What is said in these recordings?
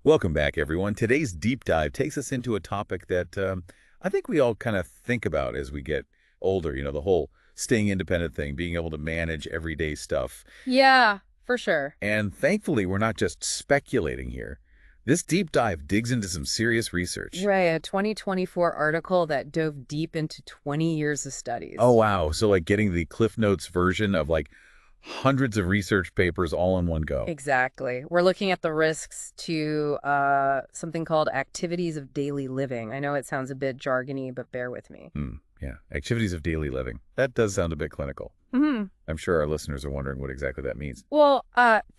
Welcome back, everyone. Today's deep dive takes us into a topic that I think we all kind of think about as we get older. The whole staying independent thing, being able to manage everyday stuff. Yeah, for sure. And thankfully, we're not just speculating here. This deep dive digs into some serious research. Right, a 2024 article that dove deep into 20 years of Oh, studies. wow. So like getting the Cliff Notes version of like hundreds of research papers all in one go. Exactly. We're looking at the risks to something called activities of daily living. I know it sounds a bit jargony, but bear with me. Yeah. Activities of daily living. That does sound a bit clinical. Hmm. I'm sure our listeners are wondering what exactly that means. Well,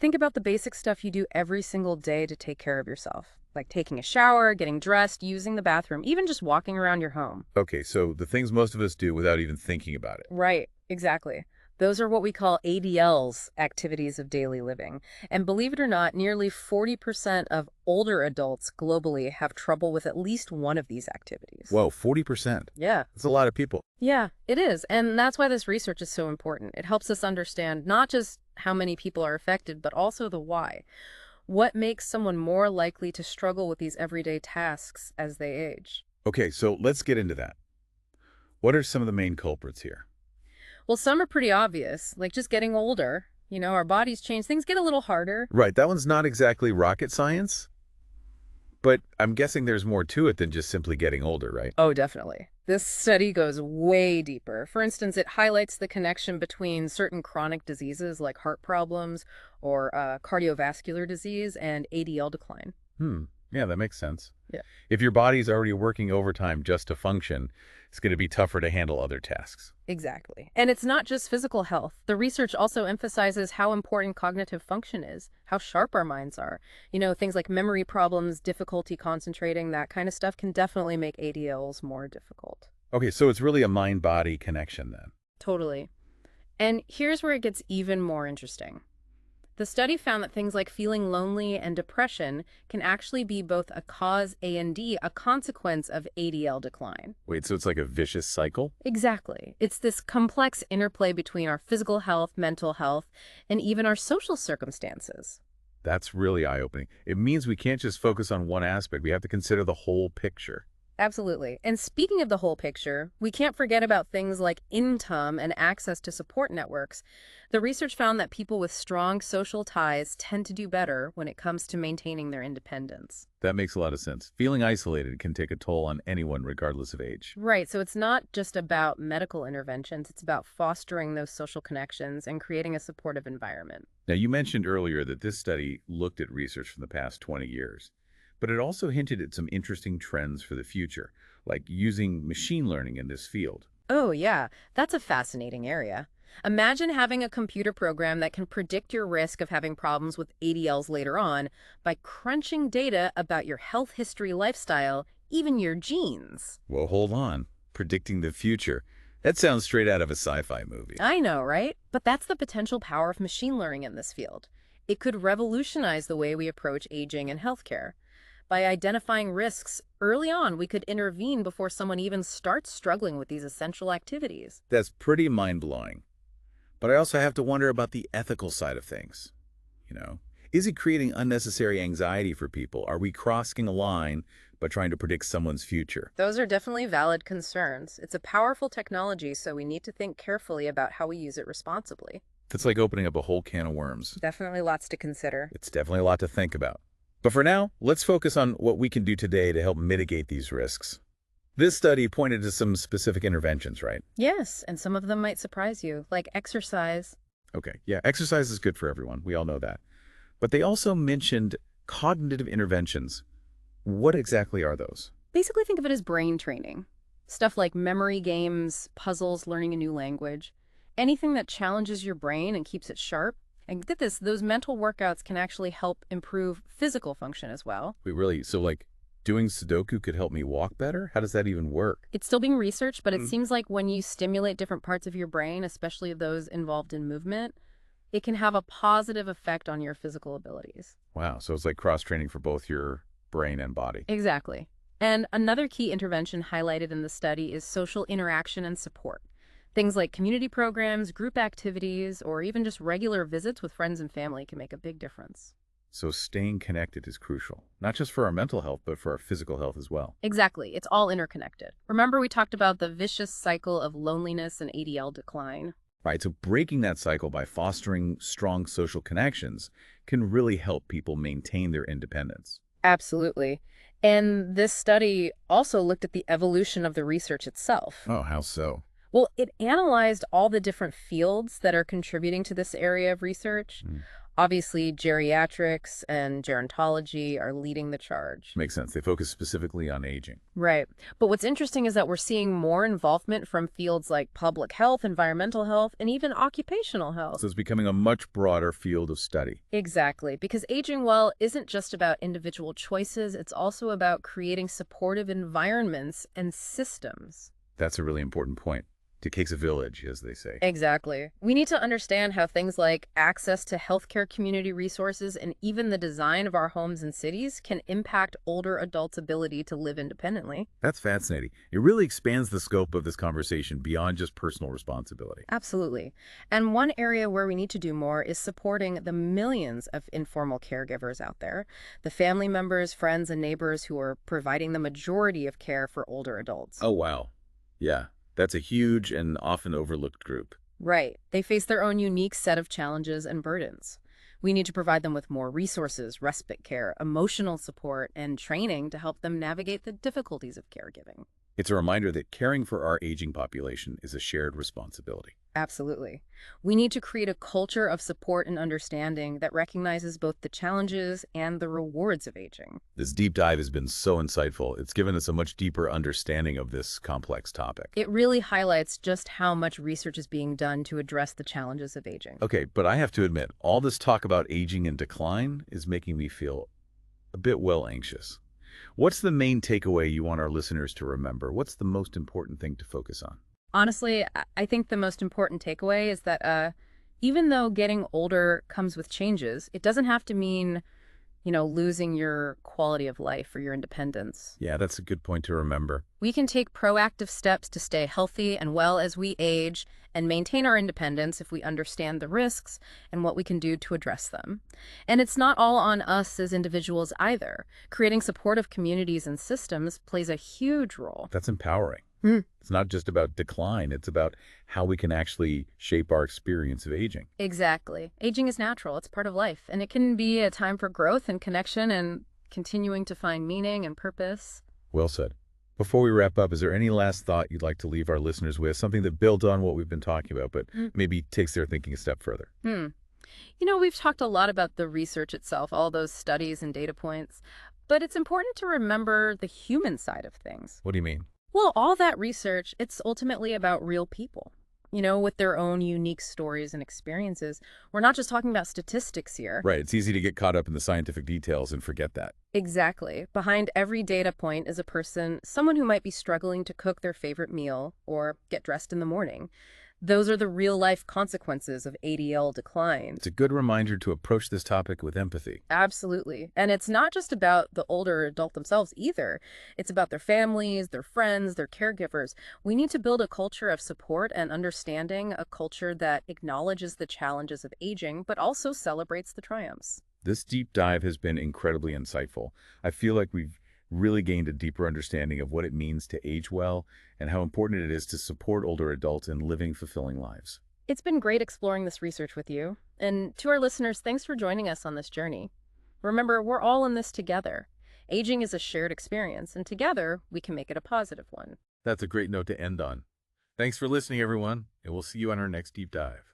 think about the basic stuff you do every single day to take care of yourself, like taking a shower, getting dressed, using the bathroom, even just walking around your home. Okay, so the things most of us do without even thinking about it. Right, exactly. Those are what we call ADLs, activities of daily living. And believe it or not, nearly 40% of older adults globally have trouble with at least one of these activities. Whoa, 40%. Yeah. That's a lot of people. Yeah, it is. And that's why this research is so important. It helps us understand not just how many people are affected, but also the why. What makes someone more likely to struggle with these everyday tasks as they age? Okay, so let's get into that. What are some of the main culprits here? Well, some are pretty obvious, like just getting older. Our bodies change, things get a little harder. Right, that one's not exactly rocket science, but I'm guessing there's more to it than just simply getting older, right? Oh, definitely. This study goes way deeper. For instance, it highlights the connection between certain chronic diseases like heart problems or cardiovascular disease and ADL decline. Yeah, that makes sense. Yeah. If your body's already working overtime just to function, it's going to be tougher to handle other tasks. Exactly. And it's not just physical health. The research also emphasizes how important cognitive function is, how sharp our minds are. Things like memory problems, difficulty concentrating, that kind of stuff can definitely make ADLs more difficult. Okay, so it's really a mind-body connection then. Totally. And here's where it gets even more interesting. The study found that things like feeling lonely and depression can actually be both a cause and a consequence of ADL decline. Wait, so it's like a vicious cycle? Exactly. It's this complex interplay between our physical health, mental health, and even our social circumstances. That's really eye-opening. It means we can't just focus on one aspect. We have to consider the whole picture. Absolutely. And speaking of the whole picture, we can't forget about things like income and access to support networks. The research found that people with strong social ties tend to do better when it comes to maintaining their independence. That makes a lot of sense. Feeling isolated can take a toll on anyone regardless of age. Right, so it's not just about medical interventions, it's about fostering those social connections and creating a supportive environment. Now, you mentioned earlier that this study looked at research from the past 20 years, but it also hinted at some interesting trends for the future, like using machine learning in this field. Oh, yeah, that's a fascinating area. Imagine having a computer program that can predict your risk of having problems with ADLs later on by crunching data about your health history, lifestyle, even your genes. Well, hold on. Predicting the future. That sounds straight out of a sci-fi movie. I know, right? But that's the potential power of machine learning in this field. It could revolutionize the way we approach aging and healthcare. By identifying risks early on, we could intervene before someone even starts struggling with these essential activities. That's pretty mind-blowing. But I also have to wonder about the ethical side of things. Is it creating unnecessary anxiety for people? Are we crossing a line by trying to predict someone's future? Those are definitely valid concerns. It's a powerful technology, so we need to think carefully about how we use it responsibly. That's like opening up a whole can of worms. Definitely lots to consider. It's definitely a lot to think about. But for now, let's focus on what we can do today to help mitigate these risks. This study pointed to some specific interventions, right? Yes, and some of them might surprise you, like exercise. Okay, yeah, exercise is good for everyone. We all know that. But they also mentioned cognitive interventions. What exactly are those? Basically, think of it as brain training. Stuff like memory games, puzzles, learning a new language. Anything that challenges your brain and keeps it sharp. And get this, those mental workouts can actually help improve physical function as well. Wait, really? So like doing Sudoku could help me walk better? How does that even work? It's still being researched, but it seems like when you stimulate different parts of your brain, especially those involved in movement, it can have a positive effect on your physical abilities. Wow, so it's like cross-training for both your brain and body. Exactly. And another key intervention highlighted in the study is social interaction and support. Things like community programs, group activities, or even just regular visits with friends and family can make a big difference. So staying connected is crucial, not just for our mental health, but for our physical health as well. Exactly. It's all interconnected. Remember we talked about the vicious cycle of loneliness and ADL decline? Right, so breaking that cycle by fostering strong social connections can really help people maintain their independence. Absolutely. And this study also looked at the evolution of the research itself. Oh, how so? Well, it analyzed all the different fields that are contributing to this area of research. Hmm. Obviously, geriatrics and gerontology are leading the charge. Makes sense. They focus specifically on aging. Right. But what's interesting is that we're seeing more involvement from fields like public health, environmental health, and even occupational health. So it's becoming a much broader field of study. Exactly, because aging well isn't just about individual choices, it's also about creating supportive environments and systems. That's a really important point. It takes a village, as they say. Exactly. We need to understand how things like access to healthcare community resources and even the design of our homes and cities can impact older adults' ability to live independently. That's fascinating. It really expands the scope of this conversation beyond just personal responsibility. Absolutely. And one area where we need to do more is supporting the millions of informal caregivers out there, the family members, friends, and neighbors who are providing the majority of care for older adults. Oh, wow. Yeah, that's a huge and often overlooked group. Right. They face their own unique set of challenges and burdens. We need to provide them with more resources, respite care, emotional support, and training to help them navigate the difficulties of caregiving. It's a reminder that caring for our aging population is a shared responsibility. Absolutely. We need to create a culture of support and understanding that recognizes both the challenges and the rewards of aging. This deep dive has been so insightful. It's given us a much deeper understanding of this complex topic. It really highlights just how much research is being done to address the challenges of aging. Okay, but I have to admit, all this talk about aging and decline is making me feel a bit anxious. What's the main takeaway you want our listeners to remember? What's the most important thing to focus on? Honestly, I think the most important takeaway is that even though getting older comes with changes, it doesn't have to mean, losing your quality of life or your independence. Yeah, that's a good point to remember. We can take proactive steps to stay healthy and well as we age and maintain our independence if we understand the risks and what we can do to address them. And it's not all on us as individuals either. Creating supportive communities and systems plays a huge role. That's empowering. Hmm. It's not just about decline, it's about how we can actually shape our experience of aging. Exactly. Aging is natural. It's part of life. And it can be a time for growth and connection and continuing to find meaning and purpose. Well said. Before we wrap up, is there any last thought you'd like to leave our listeners with? Something that builds on what we've been talking about, but maybe takes their thinking a step further. We've talked a lot about the research itself, all those studies and data points, but it's important to remember the human side of things. What do you mean? Well, all that research, it's ultimately about real people, with their own unique stories and experiences. We're not just talking about statistics here. Right, it's easy to get caught up in the scientific details and forget that. Exactly. Behind every data point is a person, someone who might be struggling to cook their favorite meal or get dressed in the morning. Those are the real-life consequences of ADL decline. It's a good reminder to approach this topic with empathy. Absolutely. And it's not just about the older adult themselves either. It's about their families, their friends, their caregivers. We need to build a culture of support and understanding, a culture that acknowledges the challenges of aging, but also celebrates the triumphs. This deep dive has been incredibly insightful. I feel like we've really gained a deeper understanding of what it means to age well and how important it is to support older adults in living fulfilling lives. It's been great exploring this research with you. And to our listeners, thanks for joining us on this journey. Remember, we're all in this together. Aging is a shared experience, and together we can make it a positive one. That's a great note to end on. Thanks for listening, everyone, and we'll see you on our next deep dive.